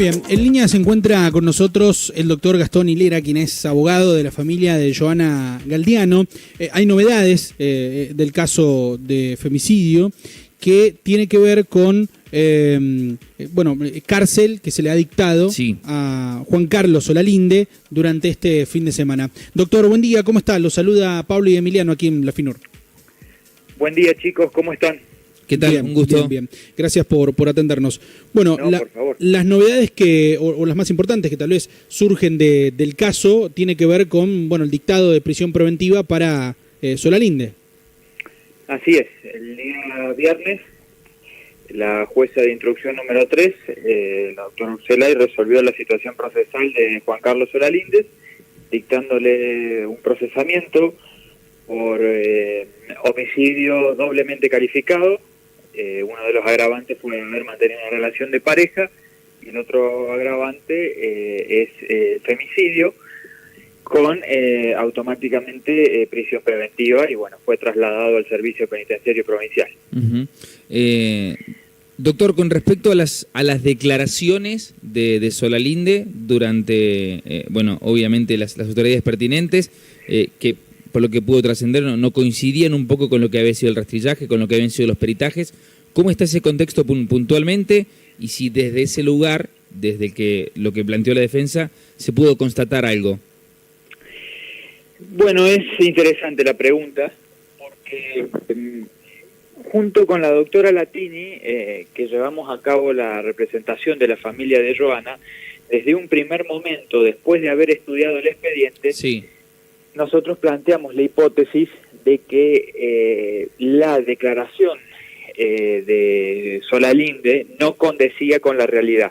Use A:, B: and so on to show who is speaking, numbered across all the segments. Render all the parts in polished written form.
A: bien, en línea se encuentra con nosotros el doctor Gastón Hilera, quien es abogado de la familia de Johanna Galdiano. Hay novedades del caso de femicidio que tiene que ver con cárcel que se le ha dictado a Juan Carlos Solalinde durante este fin de semana. Doctor, buen día, ¿cómo está? Los saluda Pablo y Emiliano aquí en La Finur.
B: Buen día, chicos, ¿cómo están?
A: ¿Qué tal? Bien, un gusto. Bien. Gracias por atendernos. Bueno,
B: por favor.
A: Las novedades o las más importantes que tal vez surgen del caso tiene que ver con el dictado de prisión preventiva para Solalinde.
B: Así es. El día viernes, la jueza de instrucción número 3, la doctora Urselay, resolvió la situación procesal de Juan Carlos Solalinde, dictándole un procesamiento por homicidio doblemente calificado. Uno de los agravantes fue haber mantenido una relación de pareja y el otro agravante es femicidio con automáticamente prisión preventiva y fue trasladado al servicio penitenciario provincial.
C: Doctor, con respecto a las declaraciones de Solalinde durante, obviamente las autoridades pertinentes, que por lo que pudo trascender, no coincidían un poco con lo que había sido el rastrillaje, con lo que habían sido los peritajes. ¿Cómo está ese contexto puntualmente? Y si desde ese lugar, desde lo que planteó la defensa, se pudo constatar algo.
B: Bueno, es interesante la pregunta, porque junto con la doctora Latini, que llevamos a cabo la representación de la familia de Johanna, desde un primer momento, después de haber estudiado el expediente, nosotros planteamos la hipótesis de que la declaración de Solalinde no condecía con la realidad.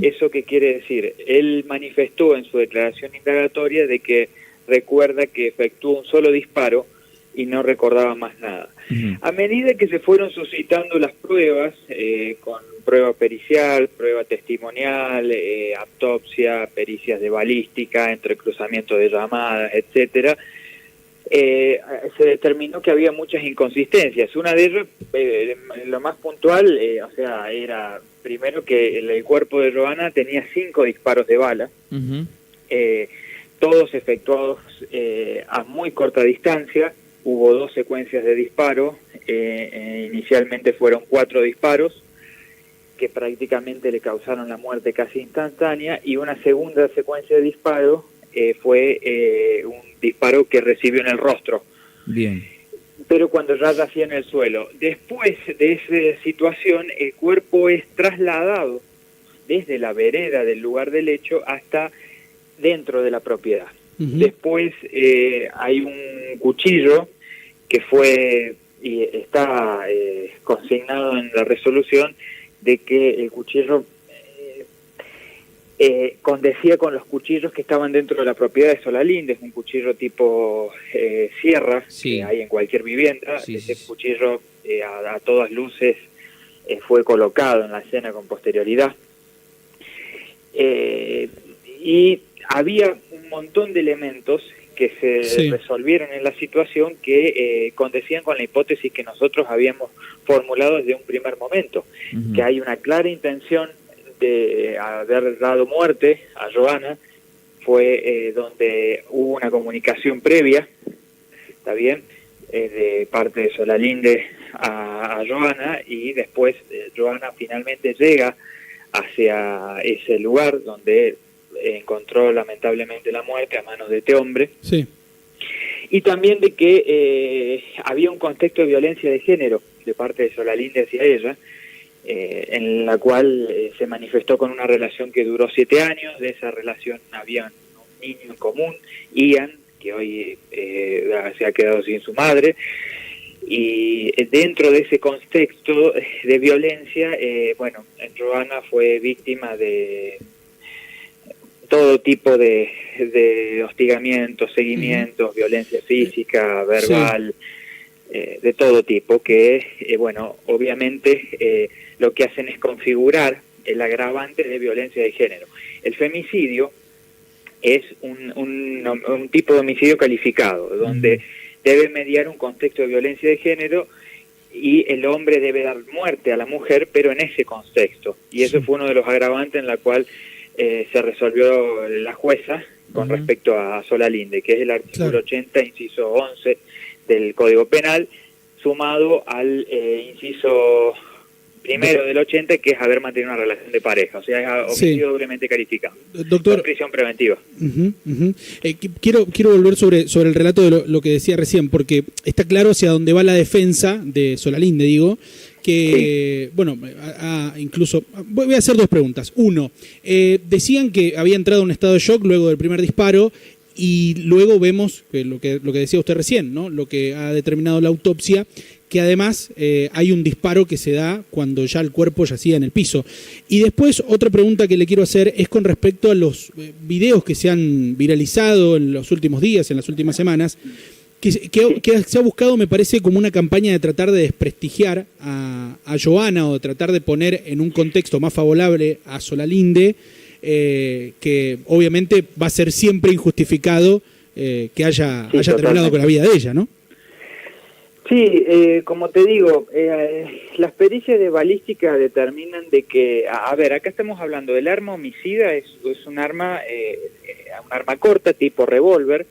B: ¿Eso qué quiere decir? Él manifestó en su declaración indagatoria de que recuerda que efectuó un solo disparo y no recordaba más nada. A medida que se fueron suscitando las pruebas, con prueba pericial, prueba testimonial, autopsia, pericias de balística, entrecruzamiento de llamadas, etcétera, se determinó que había muchas inconsistencias. Una de ellas, lo más puntual, era primero que el cuerpo de Johanna tenía 5 disparos de bala, todos efectuados a muy corta distancia. Hubo 2 secuencias de disparo, inicialmente fueron 4 disparos, que prácticamente le causaron la muerte casi instantánea, y una segunda secuencia de disparo fue un disparo que recibió en el rostro.
C: Bien.
B: Pero cuando ya yacía en el suelo. Después de esa situación, el cuerpo es trasladado desde la vereda del lugar del hecho hasta dentro de la propiedad. Después hay un cuchillo que fue y está consignado en la resolución de que el cuchillo condecía con los cuchillos que estaban dentro de la propiedad de Solalinde. Es un cuchillo tipo sierra que hay en cualquier vivienda. Ese cuchillo a todas luces fue colocado en la escena con posterioridad. Y había un montón de elementos que se resolvieron en la situación que condecían con la hipótesis que nosotros habíamos formulado desde un primer momento, que hay una clara intención de haber dado muerte a Johanna. Fue donde hubo una comunicación previa, ¿está bien?, de parte de Solalinde a Johanna, y después Johanna finalmente llega hacia ese lugar donde encontró lamentablemente la muerte a manos de este hombre. Y también de que había un contexto de violencia de género de parte de Solalinde hacia ella, en la cual se manifestó con una relación que duró 7 años. De esa relación había un niño en común, Ian, que hoy se ha quedado sin su madre. Y dentro de ese contexto de violencia, Johanna fue víctima de todo tipo de hostigamientos, seguimientos, violencia física, verbal, de todo tipo, que, obviamente lo que hacen es configurar el agravante de violencia de género. El femicidio es un tipo de homicidio calificado, donde debe mediar un contexto de violencia de género y el hombre debe dar muerte a la mujer, pero en ese contexto. Y eso fue uno de los agravantes en la cual se resolvió la jueza con respecto a Solalinde, que es el artículo 80, inciso 11 del Código Penal, sumado al inciso primero del 80, que es haber mantenido una relación de pareja, o sea, es homicidio doblemente calificado.
A: Doctor,
B: con prisión preventiva.
A: Quiero volver sobre el relato de lo que decía recién, porque está claro hacia dónde va la defensa de Solalinde, digo, que, bueno, incluso, voy a hacer dos preguntas. Uno, decían que había entrado en un estado de shock luego del primer disparo, y luego vemos lo que decía usted recién, ¿no? Lo que ha determinado la autopsia, que además hay un disparo que se da cuando ya el cuerpo yacía en el piso. Y después otra pregunta que le quiero hacer es con respecto a los videos que se han viralizado en los últimos días, en las últimas semanas, que se ha buscado, me parece, como una campaña de tratar de desprestigiar a Joana, o de tratar de poner en un contexto más favorable a Solalinde, que obviamente va a ser siempre injustificado que haya terminado con la vida de ella, ¿no?
B: Sí, como te digo, las pericias de balística determinan de que, a ver, acá estamos hablando del arma homicida, es un arma corta tipo revólver.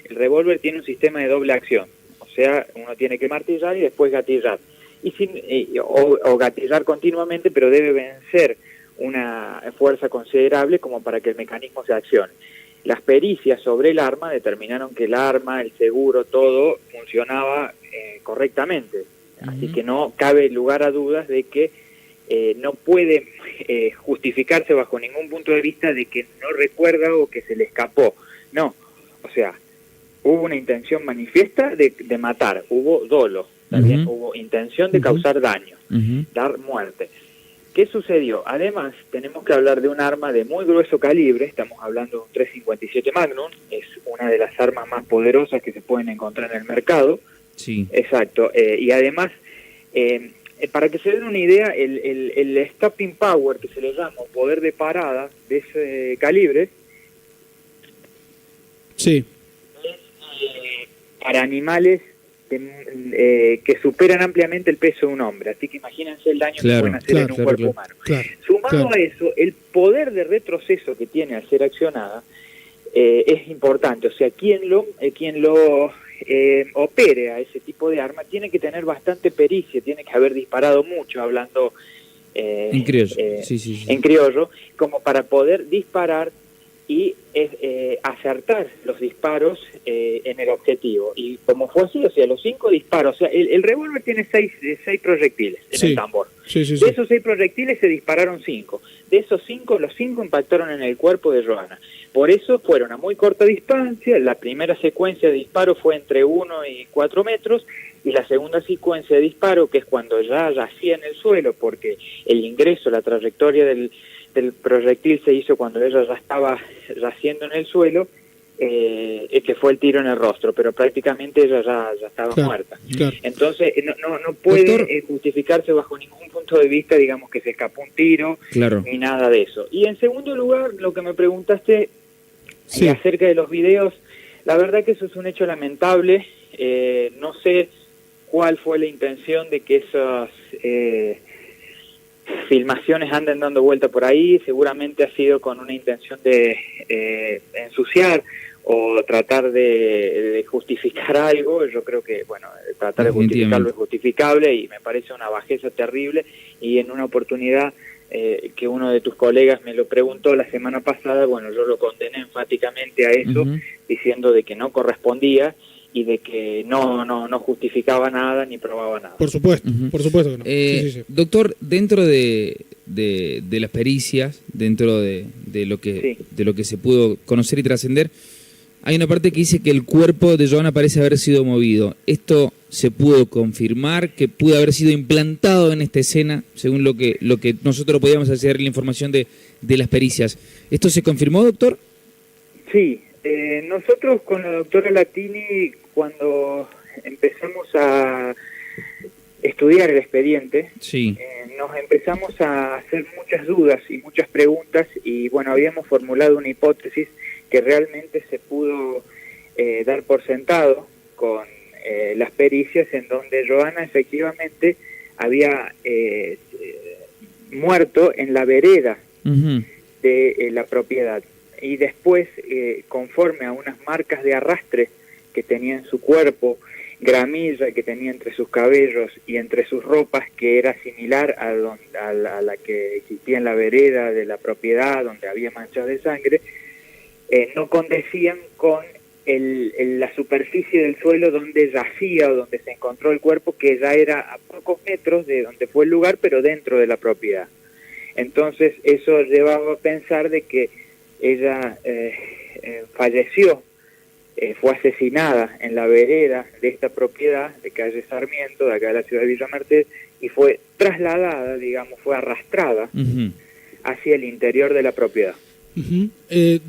B: El revólver tiene un sistema de doble acción, o sea, uno tiene que martillar y después gatillar, o gatillar continuamente, pero debe vencer una fuerza considerable como para que el mecanismo se accione. Las pericias sobre el arma determinaron que el arma, el seguro, todo funcionaba correctamente. Así que no cabe lugar a dudas de que no puede justificarse bajo ningún punto de vista de que no recuerda o que se le escapó. No, o sea, hubo una intención manifiesta de matar, hubo dolo, también hubo intención de causar daño, dar muerte. ¿Qué sucedió? Además, tenemos que hablar de un arma de muy grueso calibre, estamos hablando de un 357 Magnum, es una de las armas más poderosas que se pueden encontrar en el mercado. Sí. Exacto, y además, para que se den una idea, el stopping power, que se le llama, poder de parada de ese calibre, es para animales que superan ampliamente el peso de un hombre, así que imagínense el daño que pueden hacer en un cuerpo humano. Sumado a eso, el poder de retroceso que tiene al ser accionada es importante, o sea, quien lo opere a ese tipo de arma tiene que tener bastante pericia, tiene que haber disparado mucho, hablando en criollo, en criollo, como para poder disparar y acertar los disparos en el objetivo. Y como fue así, o sea, los 5 disparos, o sea, el revólver tiene 6 proyectiles en el tambor. De esos 6 proyectiles se dispararon 5. De esos 5, los 5 impactaron en el cuerpo de Joana. Por eso fueron a muy corta distancia. La primera secuencia de disparo fue entre 1 y 4 metros, y la segunda secuencia de disparo, que es cuando ya yacía en el suelo, porque el ingreso, la trayectoria del proyectil se hizo cuando ella ya estaba yaciendo en el suelo, que fue el tiro en el rostro, pero prácticamente ella ya estaba muerta. Entonces no puede justificarse bajo ningún punto de vista, digamos, que se escapó un tiro, ni nada de eso. Y en segundo lugar, lo que me preguntaste acerca de los videos, la verdad que eso es un hecho lamentable. No sé cuál fue la intención de que esas filmaciones anden dando vuelta por ahí. Seguramente ha sido con una intención de ensuciar o tratar de justificar algo. Yo creo que, bueno, tratar de justificarlo es justificable y me parece una bajeza terrible, y en una oportunidad que uno de tus colegas me lo preguntó la semana pasada, bueno, yo lo condené enfáticamente a eso, diciendo de que no correspondía y de que no justificaba nada ni probaba nada.
A: Por supuesto que no.
C: Doctor, dentro de las pericias, dentro de lo que se pudo conocer y trascender, hay una parte que dice que el cuerpo de Joana parece haber sido movido. ¿Esto se pudo confirmar, que pudo haber sido implantado en esta escena, según lo que nosotros podíamos acceder a la información de las pericias? ¿Esto se confirmó, doctor?
B: Sí. Nosotros con la doctora Latini, cuando empezamos a estudiar el expediente, nos empezamos a hacer muchas dudas y muchas preguntas, y bueno, habíamos formulado una hipótesis que realmente se pudo dar por sentado con las pericias en donde Joana efectivamente había muerto en la vereda de la propiedad. Y después, conforme a unas marcas de arrastre que tenía en su cuerpo, gramilla que tenía entre sus cabellos y entre sus ropas, que era similar a la que existía en la vereda de la propiedad, donde había manchas de sangre, no condecían con la superficie del suelo donde yacía o donde se encontró el cuerpo, que ya era a pocos metros de donde fue el lugar, pero dentro de la propiedad. Entonces eso llevaba a pensar de que ella falleció, fue asesinada en la vereda de esta propiedad de calle Sarmiento, de acá de la ciudad de Villa Mercedes, y fue trasladada, digamos, fue arrastrada hacia el interior de la propiedad.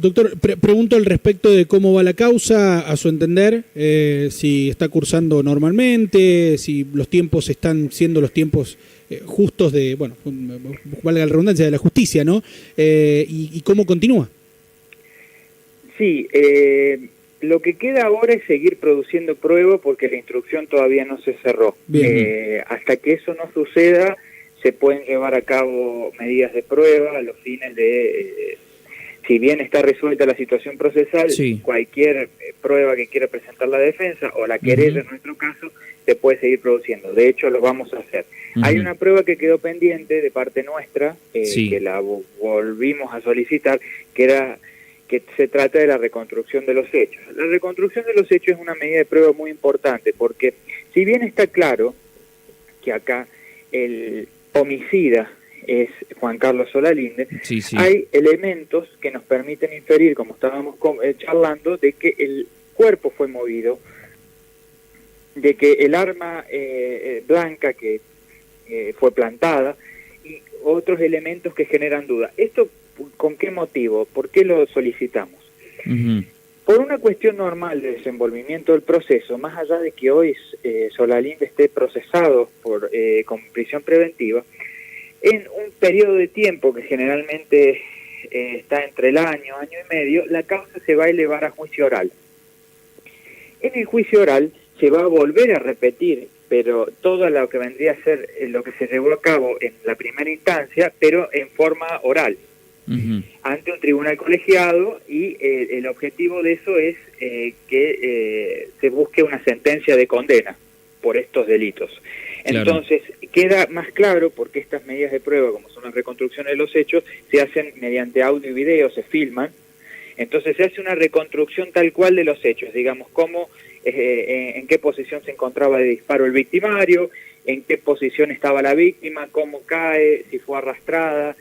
A: Doctor, pregunto al respecto de cómo va la causa, a su entender, si está cursando normalmente, si los tiempos están siendo los tiempos justos de, bueno, valga la redundancia, de la justicia, ¿no? Y cómo continúa.
B: Sí, lo que queda ahora es seguir produciendo pruebas porque la instrucción todavía no se cerró. Hasta que eso no suceda, se pueden llevar a cabo medidas de prueba a los fines de... si bien está resuelta la situación procesal, cualquier prueba que quiera presentar la defensa o la querella en nuestro caso, se puede seguir produciendo. De hecho, lo vamos a hacer. Hay una prueba que quedó pendiente de parte nuestra, que la volvimos a solicitar, que se trata de la reconstrucción de los hechos. La reconstrucción de los hechos es una medida de prueba muy importante, porque si bien está claro que acá el homicida es Juan Carlos Solalinde, hay elementos que nos permiten inferir, como estábamos charlando, de que el cuerpo fue movido, de que el arma blanca que fue plantada, y otros elementos que generan duda. ¿Esto con qué motivo? ¿Por qué lo solicitamos? Por una cuestión normal de desenvolvimiento del proceso, más allá de que hoy Solalinde esté procesado con prisión preventiva, en un periodo de tiempo que generalmente está entre el año y medio, la causa se va a elevar a juicio oral. En el juicio oral se va a volver a repetir, pero todo lo que vendría a ser lo que se llevó a cabo en la primera instancia, pero en forma oral, ante un tribunal colegiado, y el objetivo de eso es que se busque una sentencia de condena por estos delitos. Entonces, queda más claro porque estas medidas de prueba, como son las reconstrucciones de los hechos, se hacen mediante audio y video, se filman. Entonces se hace una reconstrucción tal cual de los hechos, digamos, cómo, en qué posición se encontraba de disparo el victimario, en qué posición estaba la víctima, cómo cae, si fue arrastrada,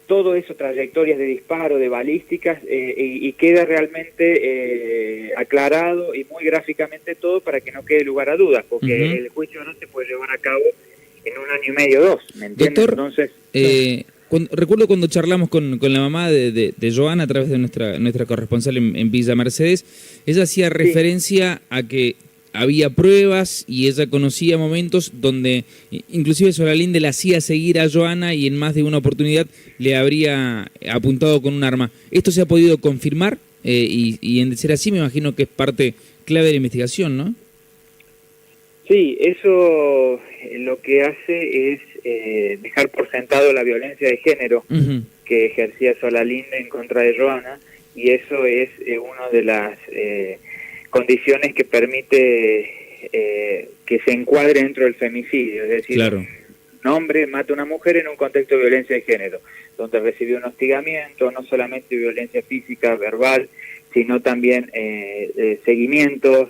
B: todo eso, trayectorias de disparo, de balísticas, y queda realmente aclarado y muy gráficamente todo para que no quede lugar a dudas, porque el juicio no se puede llevar a cabo en un año y medio, 2, ¿me entiendes?
C: Doctor, entonces, recuerdo cuando charlamos con la mamá de Joana a través de nuestra corresponsal en Villa Mercedes, ella hacía referencia a que había pruebas y ella conocía momentos donde inclusive Solalinde la hacía seguir a Joana y en más de una oportunidad le habría apuntado con un arma. ¿Esto se ha podido confirmar? Y de ser así me imagino que es parte clave de la investigación, ¿no?
B: Sí, eso lo que hace es dejar por sentado la violencia de género que ejercía Solalinde en contra de Joana, y eso es una de las condiciones que permite que se encuadre dentro del femicidio, es decir, un hombre mata a una mujer en un contexto de violencia de género, donde recibió un hostigamiento, no solamente violencia física, verbal, sino también seguimientos,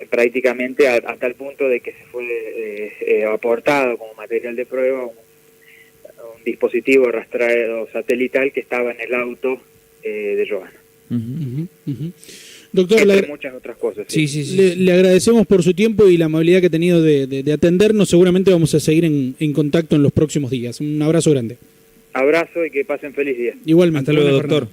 B: prácticamente hasta el punto de que se fue aportado como material de prueba un dispositivo rastreo satelital que estaba en el auto de Joana.
A: Doctor,
B: muchas otras cosas.
A: Le agradecemos por su tiempo y la amabilidad que ha tenido de atendernos. Seguramente vamos a seguir en contacto en los próximos días. Un abrazo grande.
B: Abrazo y que pasen feliz día.
A: Igualmente.
C: Hasta luego, doctor.